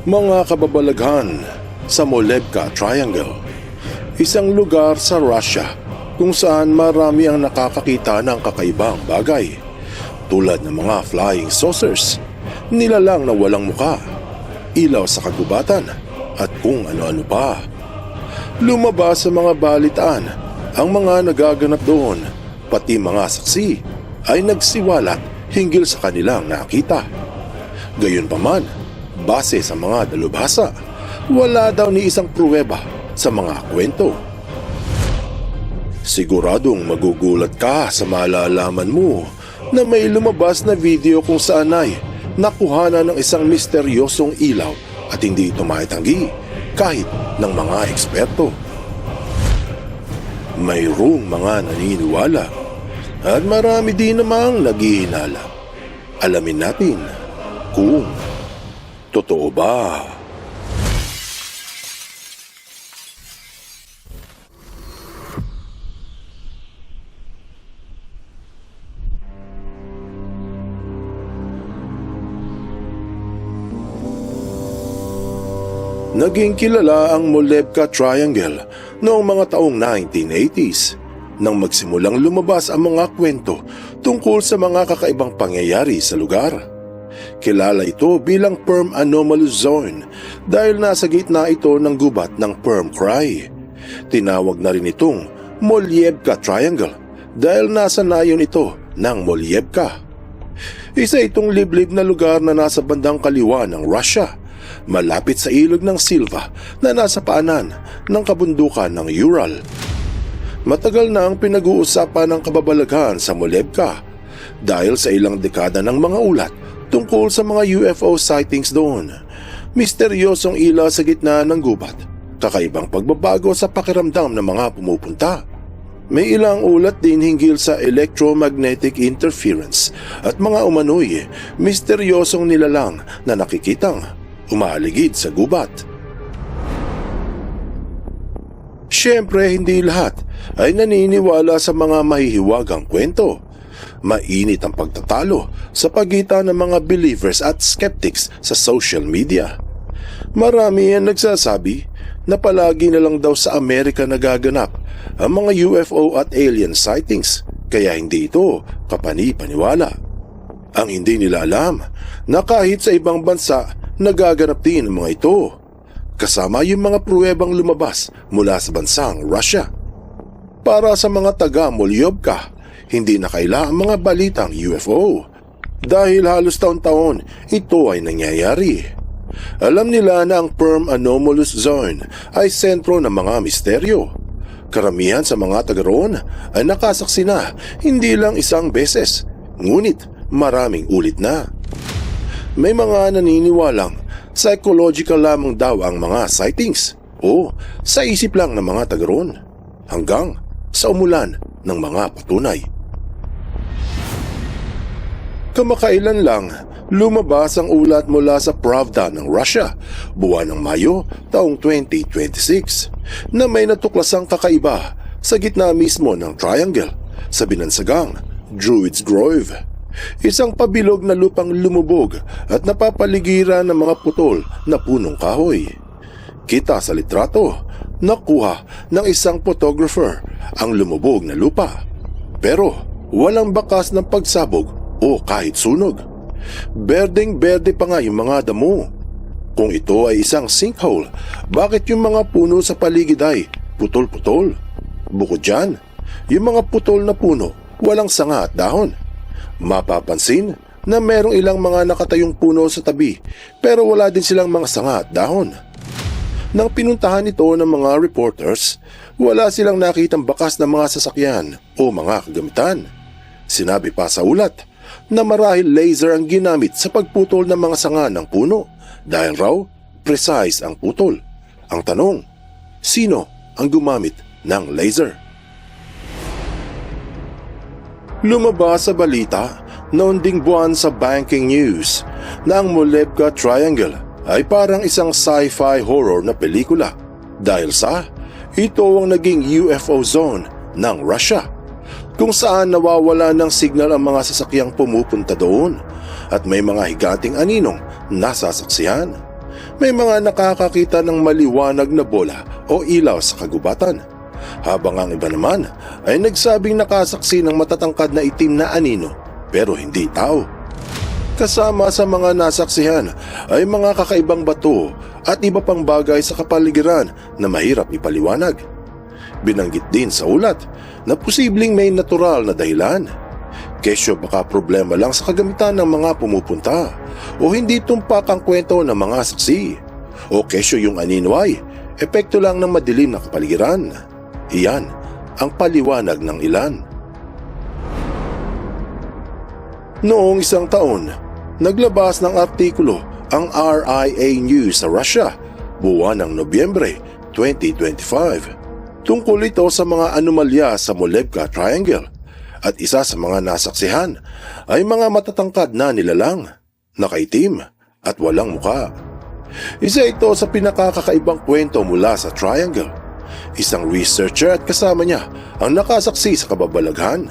Mga kababalaghan, sa Molebka Triangle, isang lugar sa Russia kung saan marami ang nakakakita ng kakaibang bagay tulad ng mga flying saucers, nilalang na walang muka, ilaw sa kagubatan at kung ano-ano pa. Lumabas sa mga balitaan ang mga nagaganap doon, pati mga saksi ay nagsiwalat hinggil sa kanilang nakita. Gayunpaman, base sa mga dalubhasa, wala daw ni isang pruweba sa mga kwento. Siguradong magugulat ka sa malalaman mo na may lumabas na video kung saan ay nakuhanan ng isang misteryosong ilaw at hindi ito maitanggi kahit ng mga eksperto. Mayroong mga naniniwala at marami din namang naghihinala. Alamin natin kung totoo ba. Naging kilala ang Molebka Triangle noong mga taong 1980s nang magsimulang lumabas ang mga kwento tungkol sa mga kakaibang pangyayari sa lugar. Kilala ito bilang Perm Anomalous Zone dahil nasa gitna ito ng gubat ng Perm Cry. Tinawag na rin itong Molyevka Triangle dahil nasa nayon ito ng Molyevka. Isa itong liblib na lugar na nasa bandang kaliwa ng Russia, malapit sa ilog ng Silva na nasa paanan ng kabundukan ng Ural. Matagal na ang pinag-uusapan ng kababalaghan sa Molebka dahil sa ilang dekada ng mga ulat tungkol sa mga UFO sightings doon. Misteryosong ilaw sa gitna ng gubat, kakaibang pagbabago sa pakiramdam ng mga pumupunta. May ilang ulat din hinggil sa electromagnetic interference at mga umano'y misteryosong nilalang na nakikitang umaaligid sa gubat. Siyempre, hindi lahat ay naniniwala sa mga mahihiwagang kwento. Mainit ang pagtatalo sa pagitan ng mga believers at skeptics sa social media. Marami ang nagsasabi na palagi na lang daw sa Amerika nagaganap ang mga UFO at alien sightings, kaya hindi ito kapani-paniwala. Ang hindi nila alam na kahit sa ibang bansa nagaganap din ang mga ito, kasama yung mga pruwebang lumabas mula sa bansang Russia. Para sa mga taga Molyevka, hindi na kaila ang mga balitang UFO dahil halos taon-taon ito ay nangyayari. Alam nila na ang Perm Anomalous Zone ay sentro ng mga misteryo. Karamihan sa mga taga roon ay nakasaksi na hindi lang isang beses, ngunit maraming ulit na. May mga naniniwalang psychological lamang daw ang mga sightings o sa isip lang ng mga taga roon hanggang sa umulan ng mga patunay. Kamakailan lang lumabas ang ulat mula sa Pravda ng Russia buwan ng Mayo taong 2026 na may natuklasang kakaiba sa gitna mismo ng triangle sa binansagang Druids Grove. Isang pabilog na lupang lumubog at napapaligiran ng mga putol na punong kahoy. Kita sa litrato, nakuha ng isang photographer ang lumubog na lupa. Pero walang bakas ng pagsabog o kahit sunog. Berdeng-berde pa nga yung mga damo. Kung ito ay isang sinkhole, bakit yung mga puno sa paligid ay putol-putol? Bukod dyan, yung mga putol na puno walang sanga at dahon. Mapapansin na merong ilang mga nakatayong puno sa tabi pero wala din silang mga sanga at dahon. Nang pinuntahan ito ng mga reporters, wala silang nakitang bakas na mga sasakyan o mga kagamitan. Sinabi pa sa ulat na marahil laser ang ginamit sa pagputol ng mga sanga ng puno dahil raw precise ang putol. Ang tanong, sino ang gumamit ng laser? Lumabas sa balita noon ding buwan sa Banking News na ang Molebka Triangle ay parang isang sci-fi horror na pelikula dahil sa ito ang naging UFO zone ng Russia kung saan nawawala ng signal ang mga sasakyang pumupunta doon at may mga higanting aninong nasasaksihan. May mga nakakakita ng maliwanag na bola o ilaw sa kagubatan, habang ang iba naman ay nagsabing nakasaksi ng matatangkad na itim na anino pero hindi tao. Kasama sa mga nasaksihan ay mga kakaibang bato at iba pang bagay sa kapaligiran na mahirap ipaliwanag. Binanggit din sa ulat na posibleng may natural na dahilan. Kesyo baka problema lang sa kagamitan ng mga pumupunta o hindi tumpak ang kwento ng mga saksi. O kesyo yung anino ay epekto lang ng madilim na kapaligiran. Iyan ang paliwanag ng ilan. Noong isang taon, naglabas ng artikulo ang RIA News sa Russia buwan ng Nobyembre 2025. Tungkol ito sa mga anomalya sa Molevka Triangle at isa sa mga nasaksihan ay mga matatangkad na nilalang, nakaitim at walang muka. Isa ito sa pinakakakaibang kwento mula sa Triangle. Isang researcher at kasama niya ang nakasaksi sa kababalaghan.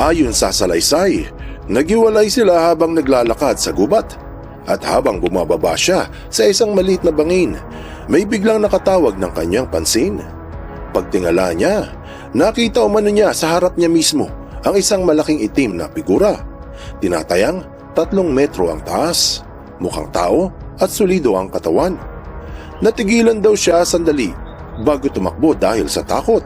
Ayon sa salaysay, naghiwalay sila habang naglalakad sa gubat at habang bumababa siya sa isang maliit na bangin, may biglang nakatawag ng kanyang pansin. Pagtingala niya, nakita umano niya sa harap niya mismo ang isang malaking itim na figura. Tinatayang 3 metro ang taas, mukhang tao at solido ang katawan. Natigilan daw siya sandali bago tumakbo dahil sa takot.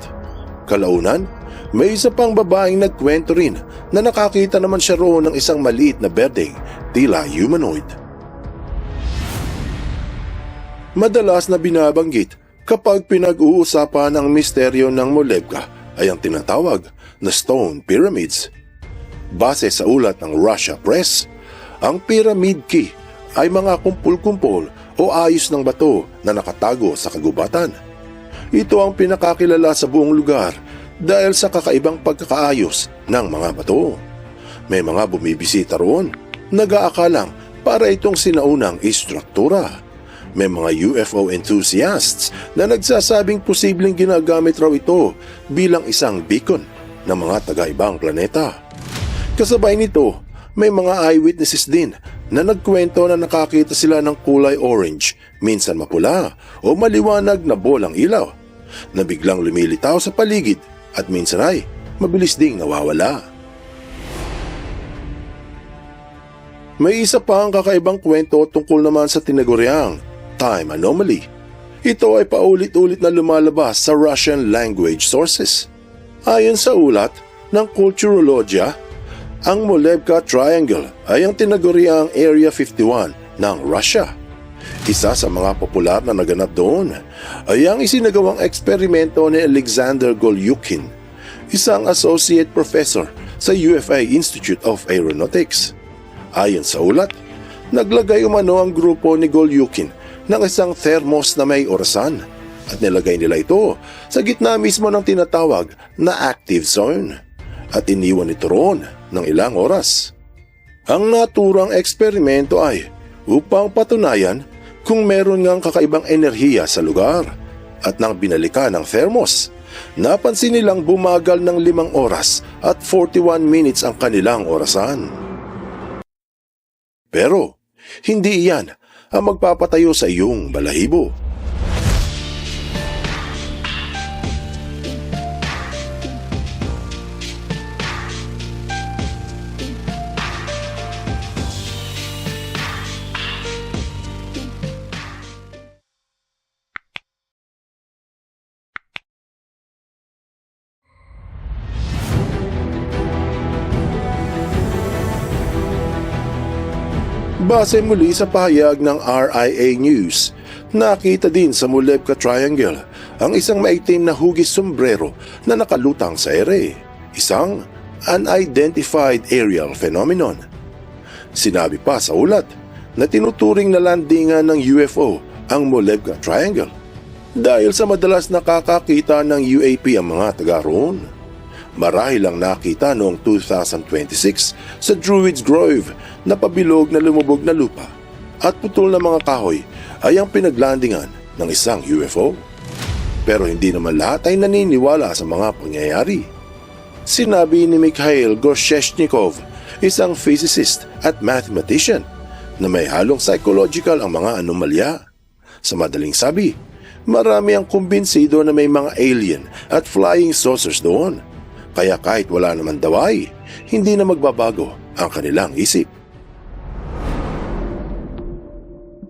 Kalaunan, may isa pang babaeng nagkwento rin na nakakita naman siya roon ng isang maliit na berdeng tila humanoid. Madalas na binabanggit kapag pinag-uusapan ang misteryo ng Molevka ay ang tinatawag na Stone Pyramids. Base sa ulat ng Russia Press, ang Pyramid Key ay mga kumpul-kumpol o ayos ng bato na nakatago sa kagubatan. Ito ang pinakakilala sa buong lugar dahil sa kakaibang pagkakaayos ng mga bato. May mga bumibisita roon, nag-aakalang para itong sinaunang istruktura. May mga UFO enthusiasts na nagsasabing posibleng ginagamit raw ito bilang isang beacon ng mga taga-ibang planeta. Kasabay nito, may mga eyewitnesses din na nagkwento na nakakita sila ng kulay orange, minsan mapula o maliwanag na bolang ilaw na biglang lumilitaw sa paligid at minsan ay mabilis ding nawawala. May isa pa ang kakaibang kwento tungkol naman sa tinaguriang time anomaly. Ito ay paulit-ulit na lumalabas sa Russian language sources. Ayon sa ulat ng Kulturologia, ang Molevka Triangle ay ang tinaguriang Area 51 ng Russia. Isa sa mga popular na naganap doon ay ang isinagawang eksperimento ni Alexander Golyukin, isang associate professor sa UFA Institute of Aeronautics. Ayon sa ulat, naglagay umano ang grupo ni Golyukin ng isang thermos na may orasan at nilagay nila ito sa gitna mismo ng tinatawag na active zone at iniwan ito roon ng ilang oras. Ang naturang eksperimento ay upang patunayan kung meron ngang kakaibang enerhiya sa lugar at nang binalikan ng thermos, napansin nilang bumagal ng 5 oras at 41 minutes ang kanilang orasan. Pero hindi iyan ang magpapatayo sa iyong balahibo. Base muli sa pahayag ng RIA News, nakita din sa Molevka Triangle ang isang maitim na hugis sombrero na nakalutang sa ere, isang unidentified aerial phenomenon. Sinabi pa sa ulat na tinuturing na landingan ng UFO ang Molevka Triangle dahil sa madalas nakakakita ng UAP ang mga taga roon. Marahil lang nakita noong 2026 sa Druids Grove na pabilog na lumubog na lupa at putol na mga kahoy ay ang pinaglandingan ng isang UFO. Pero hindi naman lahat ay naniniwala sa mga pangyayari. Sinabi ni Mikhail Gorshcheshnikov, isang physicist at mathematician, na may halong psychological ang mga anomalya. Sa madaling sabi, marami ang kumbinsido na may mga alien at flying saucers doon. Kaya kahit wala naman daw ay, hindi na magbabago ang kanilang isip.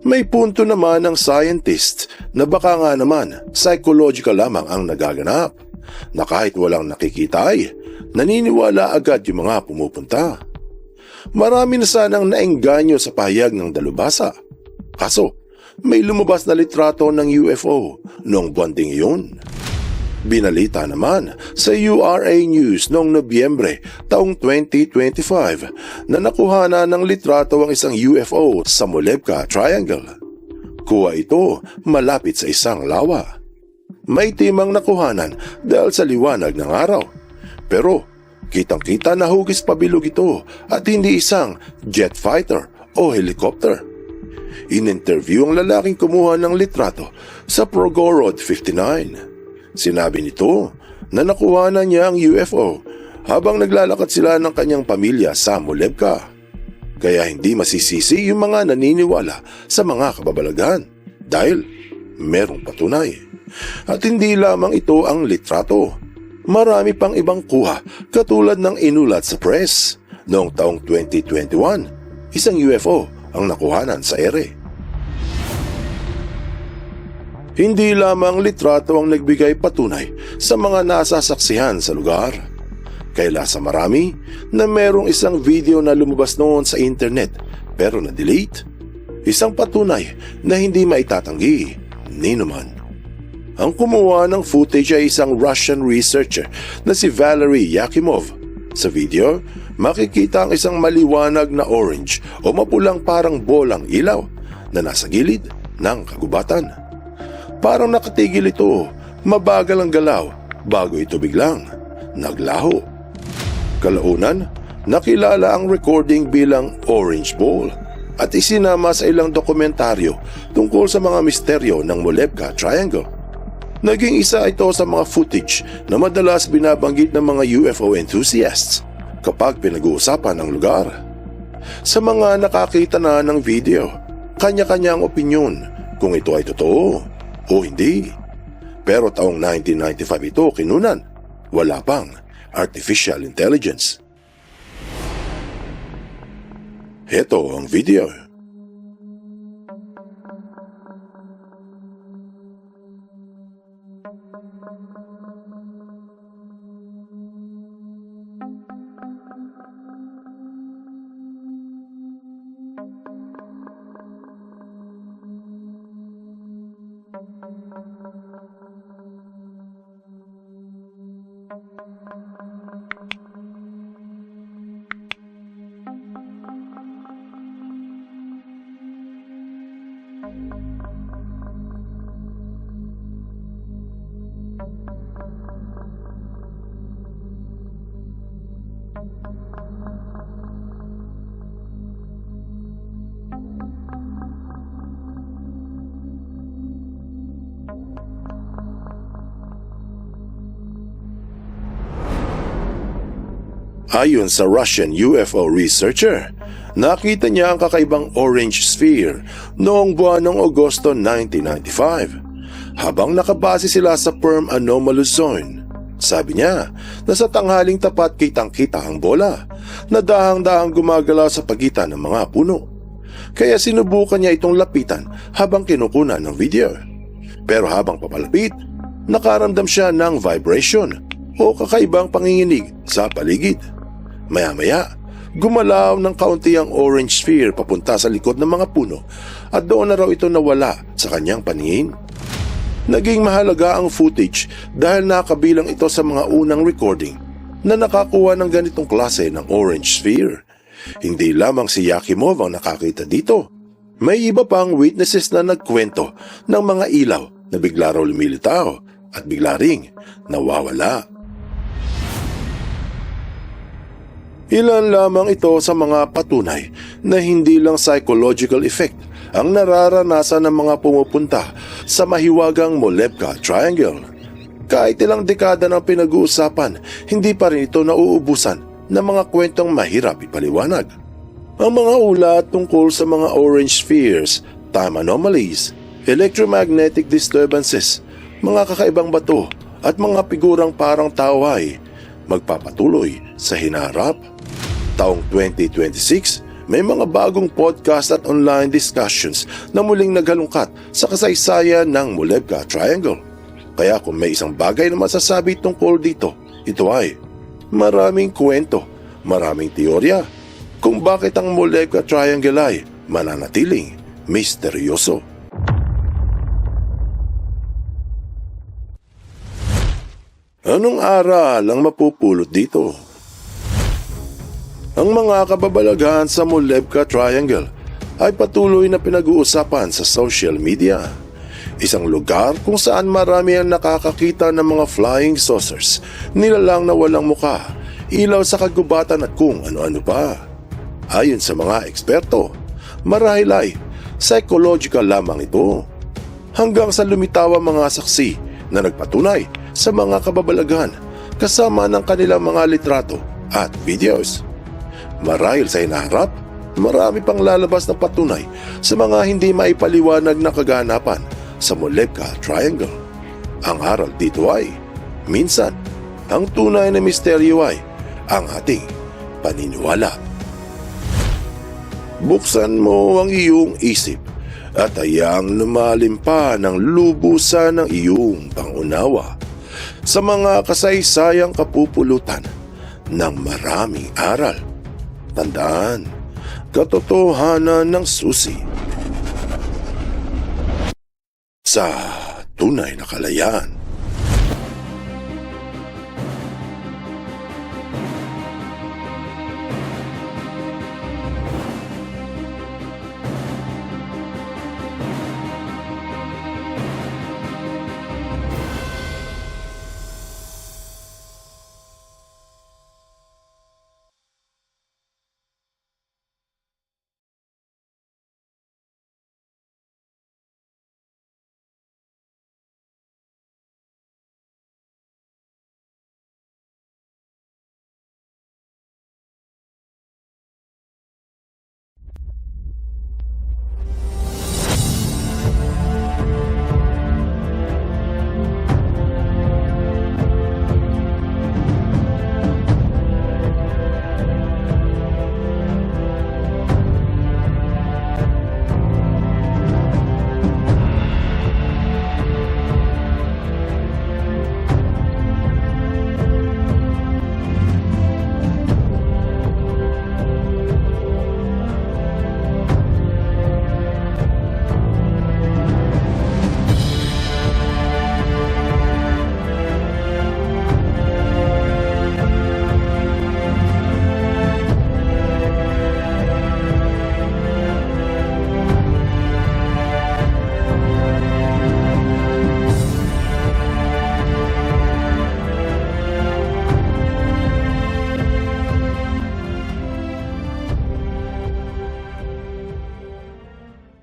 May punto naman ang scientist na baka nga naman psychological lamang ang nagaganap, na kahit walang nakikita ay naniniwala agad yung mga pumupunta. Marami na sanang naengganyo sa pahayag ng dalubhasa. Kaso, may lumabas na litrato ng UFO noong buwan ding iyon. Binalita naman sa URA News noong Nobyembre taong 2025 na nakuhana ng litrato ang isang UFO sa Molebka Triangle. Kuha ito malapit sa isang lawa. May timang nakuhanan dahil sa liwanag ng araw. Pero kitang-kita na hugis pabilog ito at hindi isang jet fighter o helicopter. In-interview ang lalaking kumuha ng litrato sa Progorod 59. Sinabi nito na nakuha na niya ang UFO habang naglalakad sila ng kanyang pamilya sa Molebka. Kaya hindi masisisi yung mga naniniwala sa mga kababalaghan dahil merong patunay. At hindi lamang ito ang litrato. Marami pang ibang kuha katulad ng inulat sa press. Noong taong 2021, isang UFO ang nakuhanan sa ere. Hindi lamang litrato ang nagbigay patunay sa mga nasasaksihan sa lugar. Kaila sa marami na merong isang video na lumabas noon sa internet pero na-delete. Isang patunay na hindi maitatanggi ni naman. Ang kumuha ng footage ay isang Russian researcher na si Valery Yakimov. Sa video, makikita ang isang maliwanag na orange o mapulang parang bolang ilaw na nasa gilid ng kagubatan. Parang nakatigil ito, mabagal ang galaw bago ito biglang naglaho. Kalaunan, nakilala ang recording bilang Orange Ball at isinama sa ilang dokumentaryo tungkol sa mga misteryo ng Molebka Triangle. Naging isa ito sa mga footage na madalas binabanggit ng mga UFO enthusiasts kapag pinag-uusapan ang lugar. Sa mga nakakita na ng video, kanya-kanya ang opinyon kung ito ay totoo o hindi. Pero taong 1995 ito kinunan, wala pang artificial intelligence. Ito ang video. Ayon sa Russian UFO researcher, nakita niya ang kakaibang orange sphere noong buwan ng Agosto 1995 habang nakabase sila sa Perm Anomalous Zone. Sabi niya na sa tanghaling tapat kitang-kita ang bola na dahang-dahang gumagalaw sa pagitan ng mga puno. Kaya sinubukan niya itong lapitan habang kinukunan ng video. Pero habang papalapit, nakaramdam siya ng vibration o kakaibang panginginig sa paligid. Maya-maya, gumalaw ng kaunti ang orange sphere papunta sa likod ng mga puno at doon na raw ito nawala sa kanyang paningin. Naging mahalaga ang footage dahil nakabilang ito sa mga unang recording na nakakuha ng ganitong klase ng orange sphere. Hindi lamang si Yakimov ang nakakita dito. May iba pang witnesses na nagkwento ng mga ilaw na bigla raw lumilitaw at bigla ring nawawala. Ilan lamang ito sa mga patunay na hindi lang psychological effect ang nararanasan ng mga pumupunta sa mahiwagang Molebka Triangle. Kahit ilang dekada ng pinag-uusapan, hindi pa rin ito nauubusan ng mga kwentong mahirap ipaliwanag. Ang mga ulat tungkol sa mga orange spheres, time anomalies, electromagnetic disturbances, mga kakaibang bato at mga figurang parang tao ay magpapatuloy sa hinaharap. Taong 2026, may mga bagong podcast at online discussions na muling naghalungkat sa kasaysayan ng Mulebka Triangle. Kaya kung may isang bagay na masasabi tungkol dito, ito ay maraming kwento, maraming teorya kung bakit ang Mulebka Triangle ay mananatiling misteryoso. Anong aral ang mapupulot dito? Ang mga kababalaghan sa Mulebka Triangle ay patuloy na pinag-uusapan sa social media. Isang lugar kung saan marami ang nakakakita ng mga flying saucers, nilalang na walang muka, ilaw sa kagubatan at kung ano-ano pa. Ayon sa mga eksperto, marahil ay psychological lamang ito. Hanggang sa lumitaw ang mga saksi na nagpatunay sa mga kababalaghan kasama ng kanilang mga litrato at videos. Marahil sa hinaharap, marami pang lalabas na patunay sa mga hindi maipaliwanag na kaganapan sa Mulebka Triangle. Ang aral dito ay, minsan, ang tunay na misteryo ay ang ating paniniwala. Buksan mo ang iyong isip at hayaang lumalim pa ng lubusan ng iyong pangunawa sa mga kasaysayang kapupulutan ng maraming aral. Tandaan, katotohanan ng susi sa tunay na kalayaan.